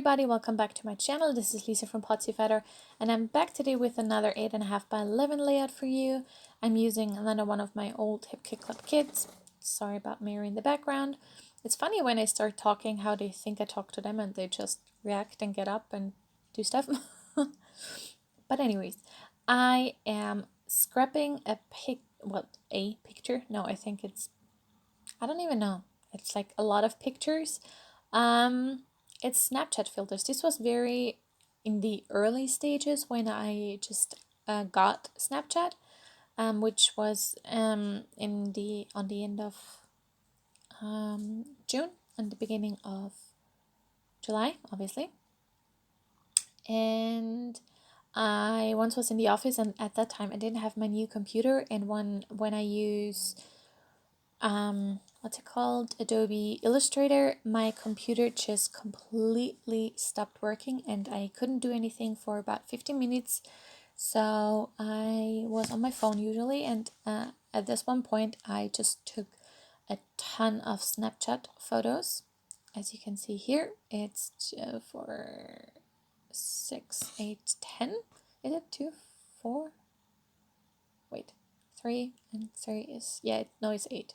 everybody, welcome back to my channel. This is Lisa from Potsiefighter, and I'm back today with another 8.5 by 11 layout for you. I'm using another one of my old Hip Kit Club kits. Sorry about Mary in the background. It's funny when I start talking how they think I talk to them and they just react and get up and do stuff. But anyways, I am scrapping a picture. No, I think I don't even know. It's like a lot of pictures. It's Snapchat filters. This was very in the early stages when I just got Snapchat, which was on the end of June and the beginning of July, obviously. And I once was in the office, and at that time I didn't have my new computer, and when I use what's it called, Adobe Illustrator, my computer just completely stopped working and I couldn't do anything for about 15 minutes. So I was on my phone usually, and at this one point I just took a ton of Snapchat photos. As you can see here, it's 4, 6, 8, 10. Is it 2, 4? Wait, 3 and 3 is, yeah, no, it's 8.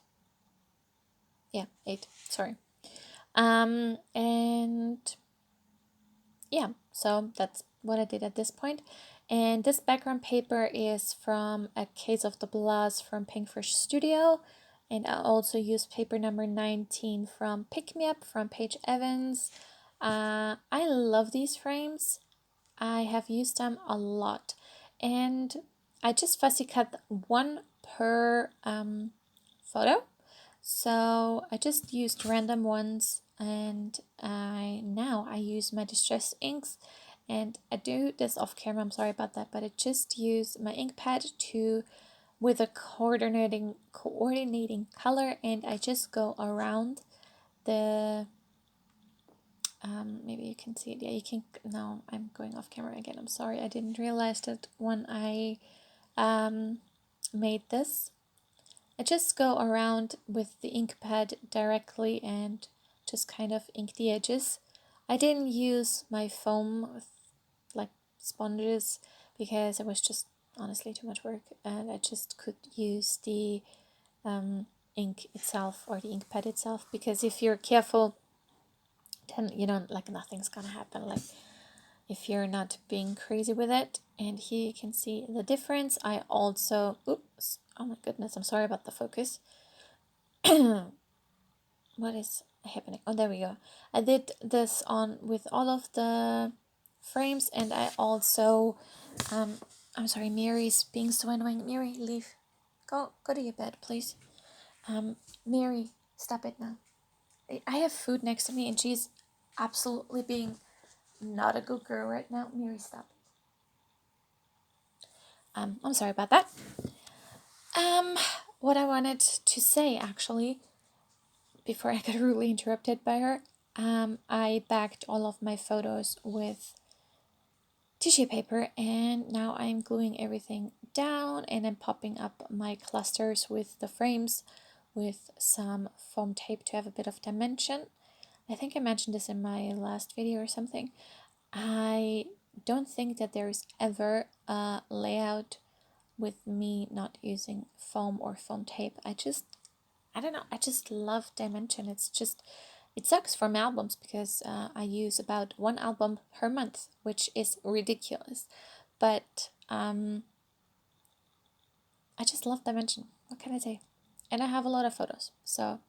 Yeah, 8, sorry. And yeah, so that's what I did at this point. And this background paper is from A Case of the Blues from Pinkfish Studio. And I also used paper number 19 from Pick Me Up from Paige Evans. I love these frames. I have used them a lot. And I just fussy cut one per photo. So I just used random ones, and now I use my distress inks, and I do this off camera, I'm sorry about that, but I just use my ink pad with a coordinating color, and I just go around the maybe you can see it. Yeah, you can. No, I'm going off camera again, I'm sorry. I didn't realize that when I made this. I just go around with the ink pad directly and just kind of ink the edges. I didn't use my foam with like sponges because it was just honestly too much work, and I just could use the ink itself or the ink pad itself, because if you're careful, then you don't, like, nothing's gonna happen, like if you're not being crazy with it. And here you can see the difference. I also, oops, oh my goodness, I'm sorry about the focus. What is happening? Oh, there we go. I did this on with all of the frames, and I also, I'm sorry, Mary's being so annoying. Mary, leave. Go to your bed, please. Mary, stop it now. I have food next to me, and she's absolutely being not a good girl right now. Mary, stop. I'm sorry about that. What I wanted to say, actually, before I got rudely interrupted by her, I backed all of my photos with tissue paper, and now I'm gluing everything down, and I'm popping up my clusters with the frames with some foam tape to have a bit of dimension. I think I mentioned this in my last video or something. I don't think that there is ever a layout with me not using foam or foam tape. I don't know, I just love dimension. It sucks for my albums because I use about one album per month, which is ridiculous, but I just love dimension. What can I say? And I have a lot of photos, so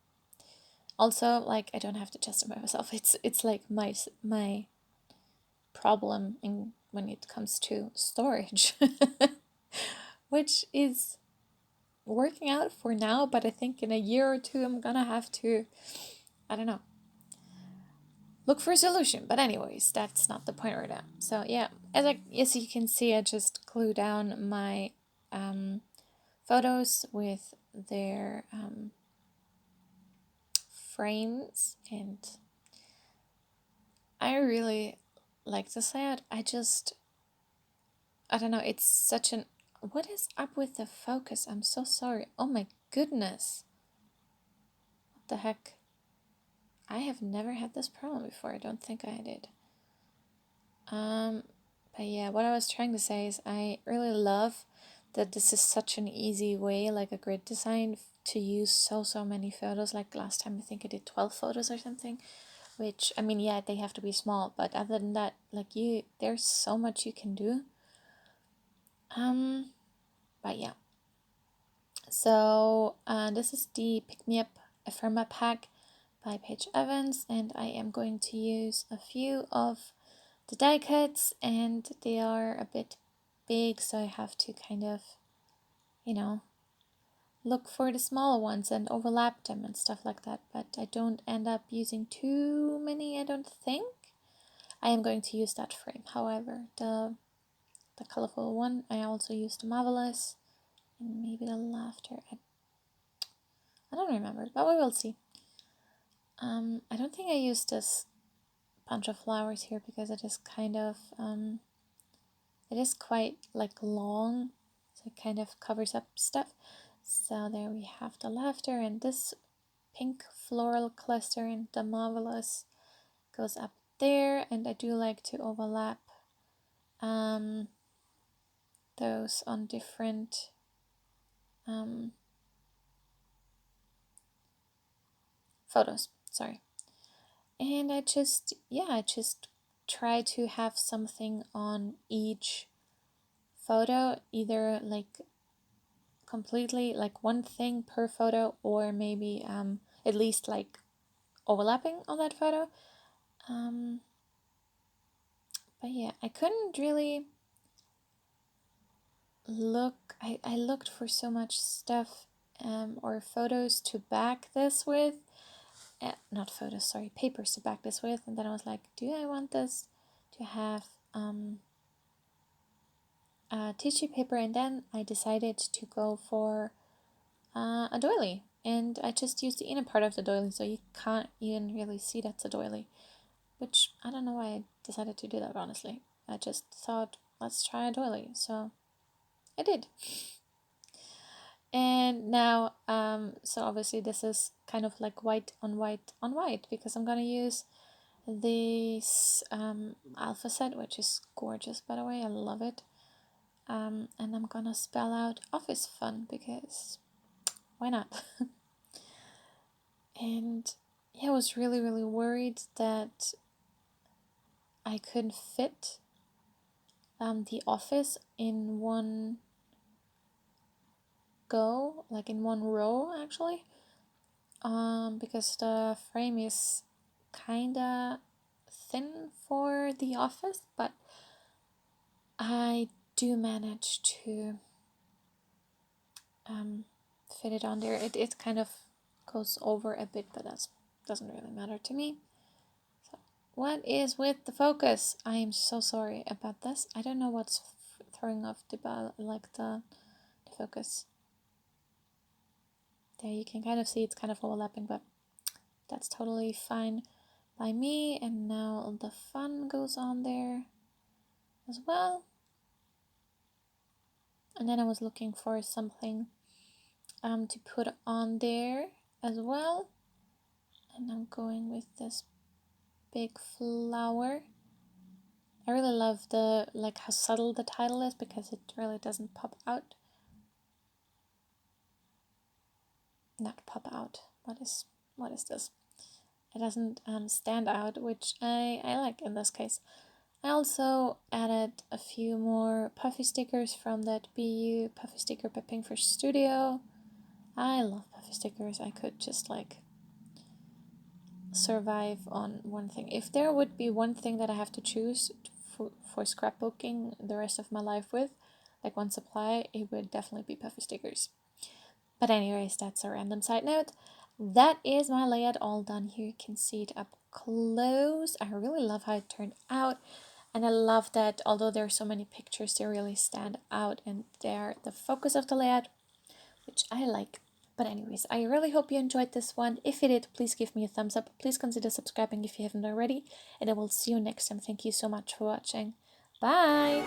also, like, I don't have to justify myself. It's like my problem when it comes to storage. Which is working out for now, but I think in a year or two I'm gonna have to, I don't know, look for a solution. But anyways, that's not the point right now. So yeah, as you can see, I just glue down my photos with their frames, and I really like this layout. I don't know, it's such an, what is up with the focus? I'm so sorry. Oh my goodness. What the heck? I have never had this problem before. I don't think I did. But yeah, what I was trying to say is I really love that this is such an easy way, like a grid design, to use so many photos. Like last time I think I did 12 photos or something, which, I mean, yeah, they have to be small, but other than that, like there's so much you can do. But yeah. So this is the Pick Me Up Ephemera pack by Paige Evans, and I am going to use a few of the die cuts, and they are a bit big, so I have to kind of, look for the smaller ones and overlap them and stuff like that, but I don't end up using too many, I don't think. I am going to use that frame, however, the colorful one. I also used the Marvelous and maybe the Laughter. I don't remember, but we will see. I don't think I used this bunch of flowers here because it is kind of, it is quite like long, so it kind of covers up stuff. So there we have the Laughter, and this pink floral cluster and the Marvelous goes up there, and I do like to overlap those on different photos, sorry. And I just try to have something on each photo, either like completely like one thing per photo, or maybe at least like overlapping on that photo. But yeah, I couldn't really look. I looked for so much stuff or photos to back this with. Not photos, sorry, papers to back this with, and then I was like, do I want this to have tissue paper? And then I decided to go for a doily, and I just used the inner part of the doily, so you can't even really see that's a doily, which I don't know why I decided to do that, honestly. I just thought, let's try a doily, so I did. And now, so obviously this is kind of like white on white on white, because I'm gonna use this alpha set, which is gorgeous, by the way, I love it. And I'm gonna spell out office fun, because why not? And yeah, I was really worried that I couldn't fit the office in one go, like in one row actually, because the frame is kinda thin for the office, but I do manage to fit it on there. It kind of goes over a bit, but that doesn't really matter to me. So, what is with the focus? I am so sorry about this. I don't know what's throwing off the focus. There you can kind of see it's kind of overlapping, but that's totally fine by me. And now the fun goes on there as well. And then I was looking for something to put on there as well, and I'm going with this big flower. I really love the how subtle the title is, because it really doesn't pop out. Not pop out. What is this? It doesn't stand out, which I like in this case. I also added a few more puffy stickers from that BU puffy sticker by Pinkfish Studio. I love puffy stickers. I could just survive on one thing. If there would be one thing that I have to choose for scrapbooking the rest of my life with, like one supply, it would definitely be puffy stickers. But anyways, that's a random side note. That is my layout all done here. You can see it up close. I really love how it turned out. And I love that although there are so many pictures, they really stand out and they're the focus of the layout, which I like. But anyways, I really hope you enjoyed this one. If you did, please give me a thumbs up. Please consider subscribing if you haven't already. And I will see you next time. Thank you so much for watching. Bye!